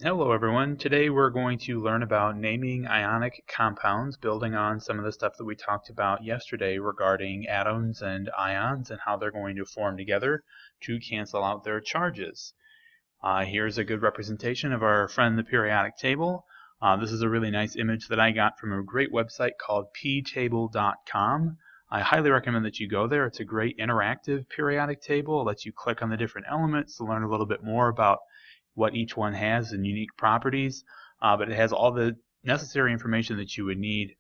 Hello everyone. Today we're going to learn about naming ionic compounds, building on some of the stuff that we talked about yesterday regarding atoms and ions and how they're going to form together to cancel out their charges. Here's a good representation of our friend the periodic table. This is a really nice image that I got from a great website called ptable.com. I highly recommend that you go there. It's a great interactive periodic table. It lets you click on the different elements to learn a little bit more about what each one has and unique properties, but it has all the necessary information that you would need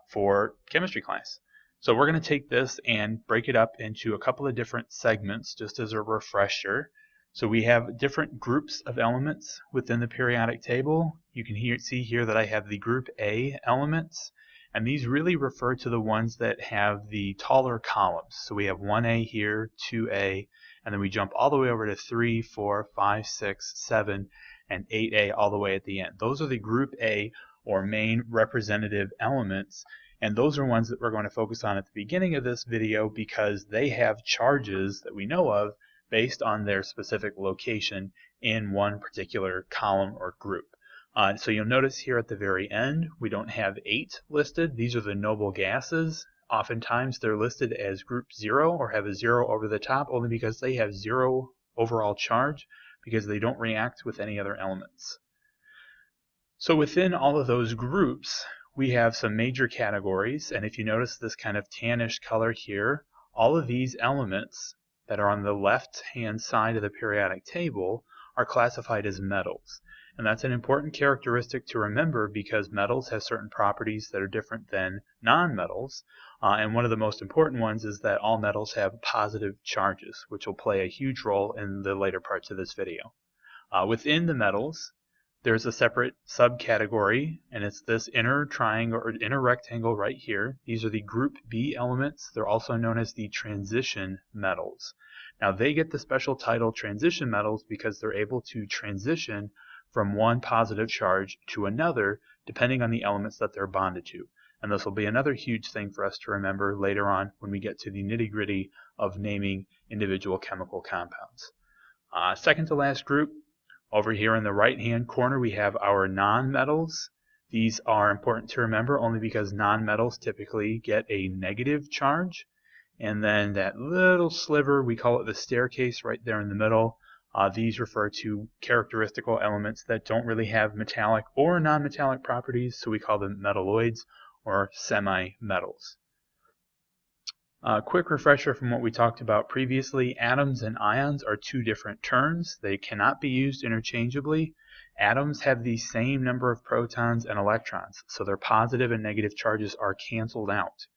for chemistry class. So we're going to take this and break it up into a couple of different segments just as a refresher. So we have different groups of elements within the periodic table. You can see here that I have the group A elements, and these really refer to the ones that have the taller columns. So we have 1A here, 2A, and then we jump all the way over to 3, 4, 5, 6, 7, and 8A all the way at the end. Those are the group A or main representative elements, and those are ones that we're going to focus on at the beginning of this video because they have charges that we know of based on their specific location in one particular column or group. So you'll notice here at the very end we don't have 8 listed. These are the noble gases. Oftentimes they're listed as group 0 or have a 0 over the top only because they have 0 overall charge because they don't react with any other elements. So within all of those groups we have some major categories, and if you notice this kind of tannish color here, all of these elements that are on the left hand side of the periodic table are classified as metals. And that's an important characteristic to remember because metals have certain properties that are different than nonmetals. And one of the most important ones is that all metals have positive charges, which will play a huge role in the later parts of this video. Within the metals, there's a separate subcategory, and it's this inner triangle or inner rectangle right here. These are the group B elements. They're also known as the transition metals. Now they get the special title transition metals because they're able to transition from one positive charge to another depending on the elements that they're bonded to. And this will be another huge thing for us to remember later on when we get to the nitty-gritty of naming individual chemical compounds. Second to last group, over here in the right hand corner we have our nonmetals. These are important to remember only because nonmetals typically get a negative charge. And then that little sliver, we call it the staircase right there in the middle. These refer to characteristical elements that don't really have metallic or non-metallic properties, so we call them metalloids or semi-metals. Quick refresher from what we talked about previously, atoms and ions are two different terms. They cannot be used interchangeably. Atoms have the same number of protons and electrons, so their positive and negative charges are canceled out.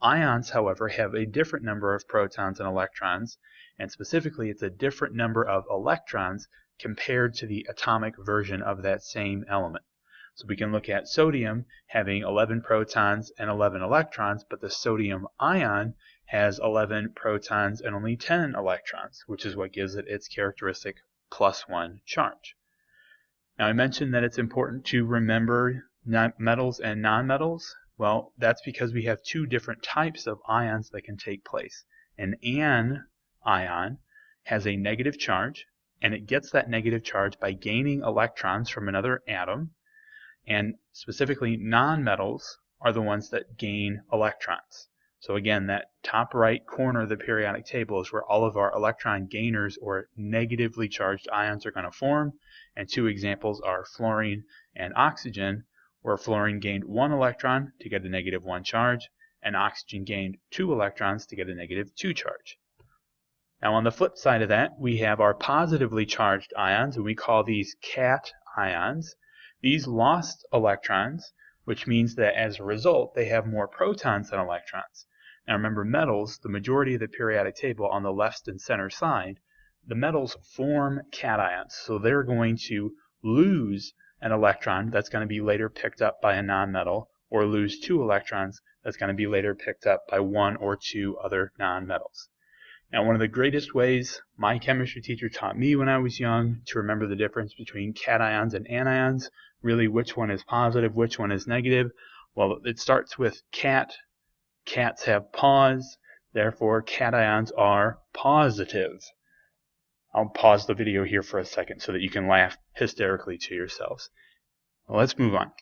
Ions, however, have a different number of protons and electrons, and specifically it's a different number of electrons compared to the atomic version of that same element. So we can look at sodium having 11 protons and 11 electrons, but the sodium ion has 11 protons and only 10 electrons, which is what gives it its characteristic +1 charge. Now I mentioned that it's important to remember metals and nonmetals. Well, that's because we have two different types of ions that can take place. An ion has a negative charge, and it gets that negative charge by gaining electrons from another atom, and specifically nonmetals are the ones that gain electrons. So again, that top right corner of the periodic table is where all of our electron gainers or negatively charged ions are going to form, and two examples are fluorine and oxygen, where fluorine gained 1 electron to get a -1 charge, and oxygen gained 2 electrons to get a -2 charge. Now on the flip side of that, we have our positively charged ions, and we call these cations. These lost electrons, which means that as a result they have more protons than electrons. Now remember, metals, the majority of the periodic table on the left and center side, the metals form cations, so they're going to lose an electron that's going to be later picked up by a nonmetal, or lose 2 electrons that's going to be later picked up by 1 or 2 other nonmetals. Now one of the greatest ways my chemistry teacher taught me when I was young to remember the difference between cations and anions, really which one is positive, which one is negative, well, it starts with cat. Cats have paws, therefore cations are positive. I'll pause the video here for a second so that you can laugh hysterically to yourselves. Well, let's move on.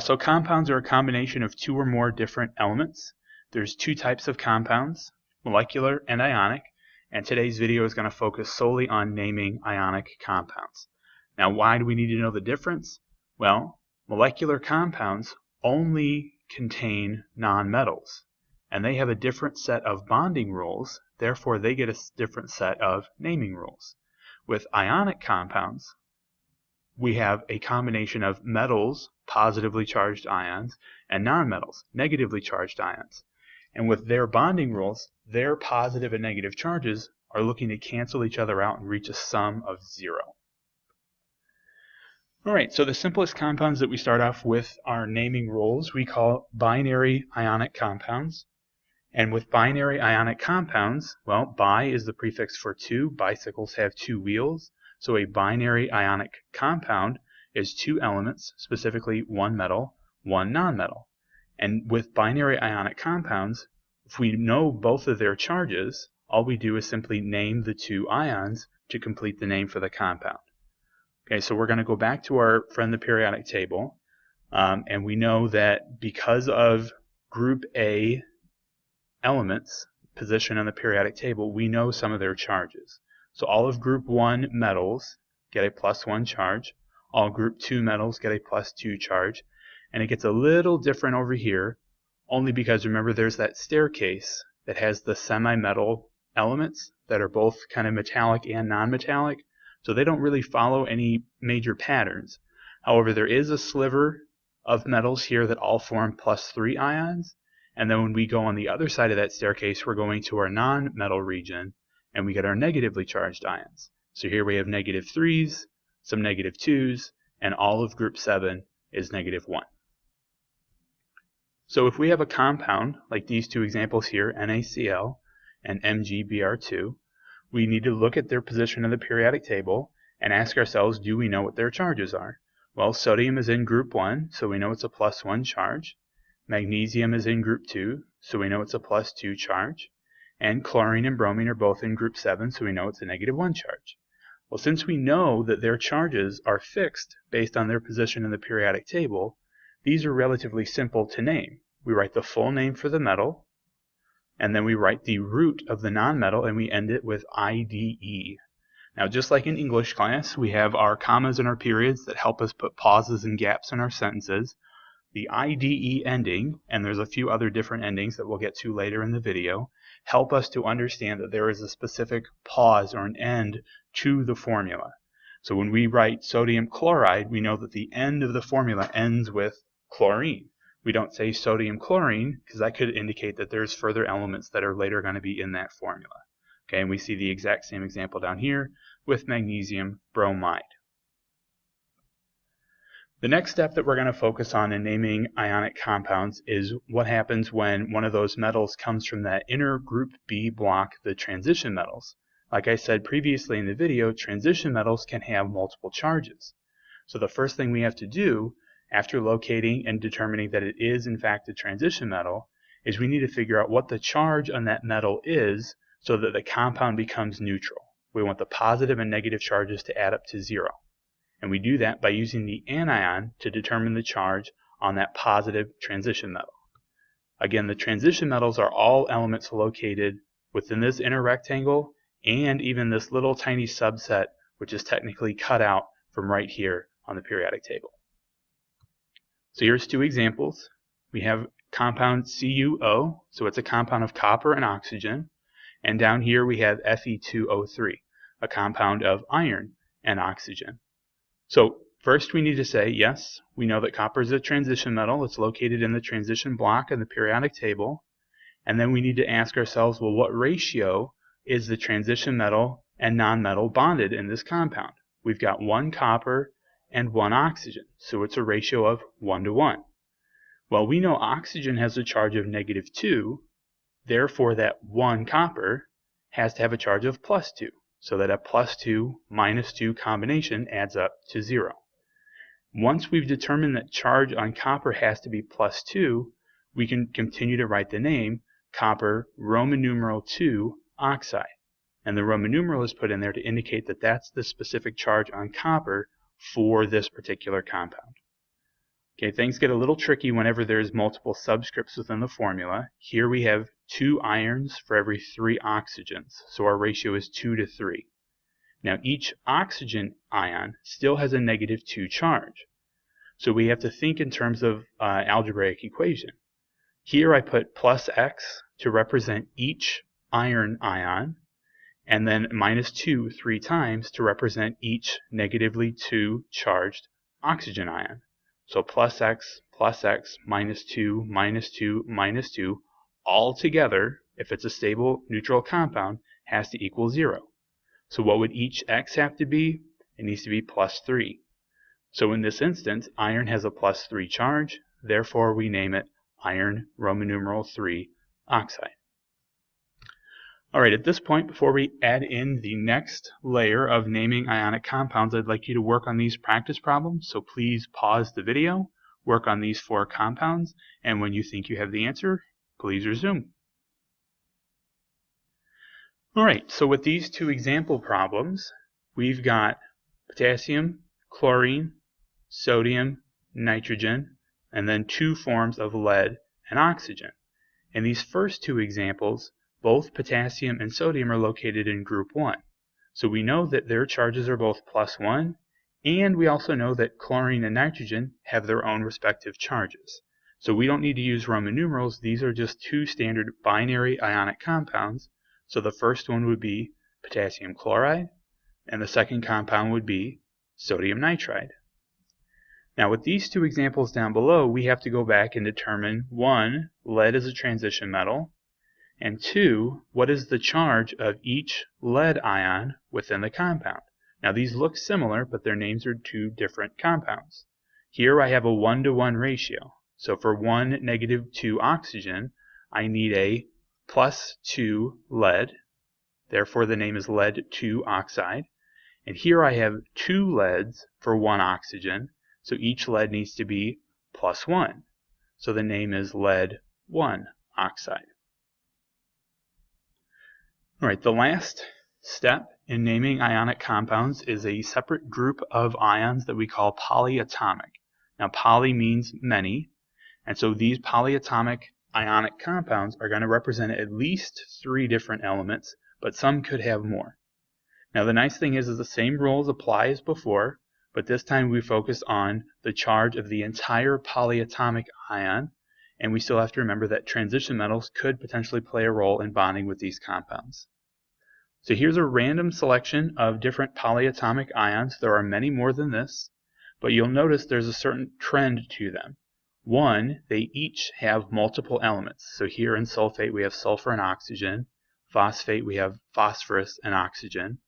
So compounds are a combination of two or more different elements. There's two types of compounds, molecular and ionic, and today's video is going to focus solely on naming ionic compounds. Now, why do we need to know the difference? Well, molecular compounds only contain nonmetals, and they have a different set of bonding rules, therefore they get a different set of naming rules. With ionic compounds, we have a combination of metals, positively charged ions, and nonmetals, negatively charged ions. And with their bonding rules, their positive and negative charges are looking to cancel each other out and reach a sum of 0. Alright, so the simplest compounds that we start off with our naming rules we call binary ionic compounds. And with binary ionic compounds, well, bi is the prefix for 2. Bicycles have 2 wheels. So a binary ionic compound is 2 elements, specifically 1 metal, 1 nonmetal. And with binary ionic compounds, if we know both of their charges, all we do is simply name the 2 ions to complete the name for the compound. Okay, so we're going to go back to our friend the periodic table, and we know that because of group A elements position on the periodic table, we know some of their charges. So all of group 1 metals get a +1 charge, all group 2 metals get a +2 charge, and it gets a little different over here only because remember there's that staircase that has the semi-metal elements that are both kind of metallic and non-metallic, so they don't really follow any major patterns. However, there is a sliver of metals here that all form +3 ions, and then when we go on the other side of that staircase, we're going to our non-metal region, and we get our negatively charged ions. So here we have -3s, some -2s, and all of group 7 is -1. So if we have a compound, like these two examples here, NaCl and MgBr2, we need to look at their position in the periodic table and ask ourselves, do we know what their charges are? Well, sodium is in group 1, so we know it's a +1 charge. Magnesium is in group 2, so we know it's a +2 charge. And chlorine and bromine are both in group 7, so we know it's a -1 charge. Well, since we know that their charges are fixed based on their position in the periodic table, these are relatively simple to name. We write the full name for the metal, and then we write the root of the nonmetal, and we end it with IDE. Now, just like in English class, we have our commas and our periods that help us put pauses and gaps in our sentences. The IDE ending, and there's a few other different endings that we'll get to later in the video, help us to understand that there is a specific pause or an end to the formula. So when we write sodium chloride, we know that the end of the formula ends with chlorine. We don't say sodium chlorine because that could indicate that there's further elements that are later going to be in that formula. Okay, and we see the exact same example down here with magnesium bromide. The next step that we're going to focus on in naming ionic compounds is what happens when one of those metals comes from that inner group B block, the transition metals. Like I said previously in the video, transition metals can have multiple charges. So the first thing we have to do after locating and determining that it is in fact a transition metal is we need to figure out what the charge on that metal is so that the compound becomes neutral. We want the positive and negative charges to add up to 0. And we do that by using the anion to determine the charge on that positive transition metal. Again, the transition metals are all elements located within this inner rectangle and even this little tiny subset which is technically cut out from right here on the periodic table. So here's two examples. We have compound CuO, so it's a compound of copper and oxygen. And down here we have Fe2O3, a compound of iron and oxygen. So first we need to say, yes, we know that copper is a transition metal. It's located in the transition block in the periodic table. And then we need to ask ourselves, well, what ratio is the transition metal and nonmetal bonded in this compound? We've got 1 copper and 1 oxygen, so it's a ratio of 1 to 1. Well, we know oxygen has a charge of -2, therefore that 1 copper has to have a charge of +2, so that a +2 -2 combination adds up to 0. Once we've determined that charge on copper has to be +2, we can continue to write the name copper Roman numeral 2 oxide. and the Roman numeral is put in there to indicate that that's the specific charge on copper for this particular compound. Okay, things get a little tricky whenever there's multiple subscripts within the formula. Here we have 2 irons for every 3 oxygens, so our ratio is 2 to 3. Now each oxygen ion still has a -2 charge, so we have to think in terms of algebraic equation. Here I put plus x to represent each iron ion, and then -2 3 times to represent each -2 charged oxygen ion. So plus x, -2, -2, -2, all together, if it's a stable neutral compound, has to equal 0. So what would each x have to be? It needs to be +3. So in this instance, iron has a +3 charge, therefore we name it iron Roman numeral 3 oxide. Alright, at this point, before we add in the next layer of naming ionic compounds, I'd like you to work on these practice problems, so please pause the video, work on these 4 compounds, and when you think you have the answer, please resume. Alright, so with these 2 example problems, we've got potassium, chlorine, sodium, nitrogen, and then 2 forms of lead and oxygen. In these first 2 examples, both potassium and sodium are located in group 1. So we know that their charges are both +1, and we also know that chlorine and nitrogen have their own respective charges. So we don't need to use Roman numerals, these are just 2 standard binary ionic compounds. So the first one would be potassium chloride, and the second compound would be sodium nitride. Now with these 2 examples down below, we have to go back and determine 1, lead is a transition metal, and 2, what is the charge of each lead ion within the compound? Now these look similar, but their names are 2 different compounds. Here I have a 1-to-1 ratio. So for 1 -2 oxygen, I need a +2 lead. Therefore the name is lead 2 oxide. And here I have 2 leads for 1 oxygen. So each lead needs to be +1. So the name is lead 1 oxide. Alright, the last step in naming ionic compounds is a separate group of ions that we call polyatomic. Now poly means many, and so these polyatomic ionic compounds are going to represent at least 3 different elements, but some could have more. Now the nice thing is the same rules apply as before, but this time we focus on the charge of the entire polyatomic ion, and we still have to remember that transition metals could potentially play a role in bonding with these compounds. So here's a random selection of different polyatomic ions. There are many more than this, but you'll notice there's a certain trend to them. 1, they each have multiple elements. So here in sulfate we have sulfur and oxygen, phosphate we have phosphorus and oxygen,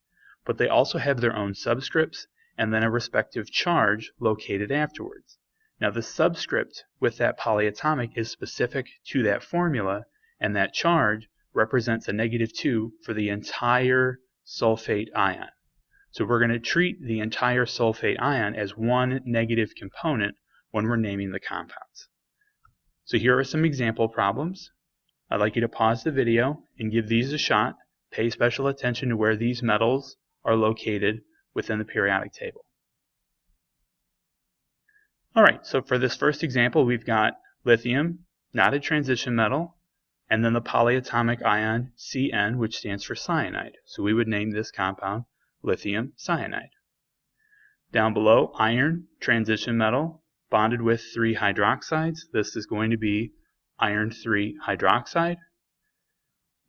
but they also have their own subscripts and then a respective charge located afterwards. Now the subscript with that polyatomic is specific to that formula, and that charge represents a -2 for the entire sulfate ion. So we're going to treat the entire sulfate ion as one negative component when we're naming the compounds. So here are some example problems. I'd like you to pause the video and give these a shot. Pay special attention to where these metals are located within the periodic table. Alright, so for this first example we've got lithium, not a transition metal, and then the polyatomic ion Cn, which stands for cyanide. So we would name this compound lithium cyanide. Down below, iron, transition metal, bonded with 3 hydroxides. This is going to be iron 3 hydroxide.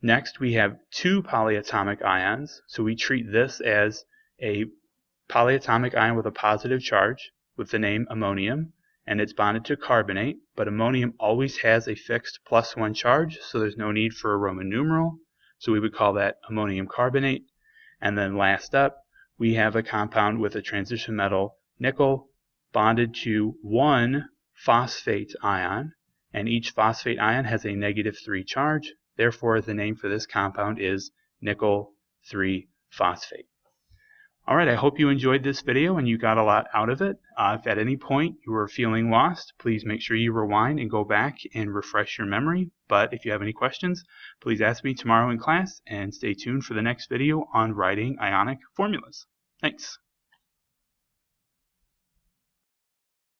Next we have 2 polyatomic ions, so we treat this as a polyatomic ion with a positive charge with the name ammonium, and it's bonded to carbonate, but ammonium always has a fixed +1 charge, so there's no need for a Roman numeral, so we would call that ammonium carbonate. And then last up, we have a compound with a transition metal nickel bonded to 1 phosphate ion, and each phosphate ion has a -3 charge. Therefore, the name for this compound is nickel 3 phosphate. Alright, I hope you enjoyed this video and you got a lot out of it. If at any point you were feeling lost, please make sure you rewind and go back and refresh your memory. But if you have any questions, please ask me tomorrow in class, and stay tuned for the next video on writing ionic formulas. Thanks.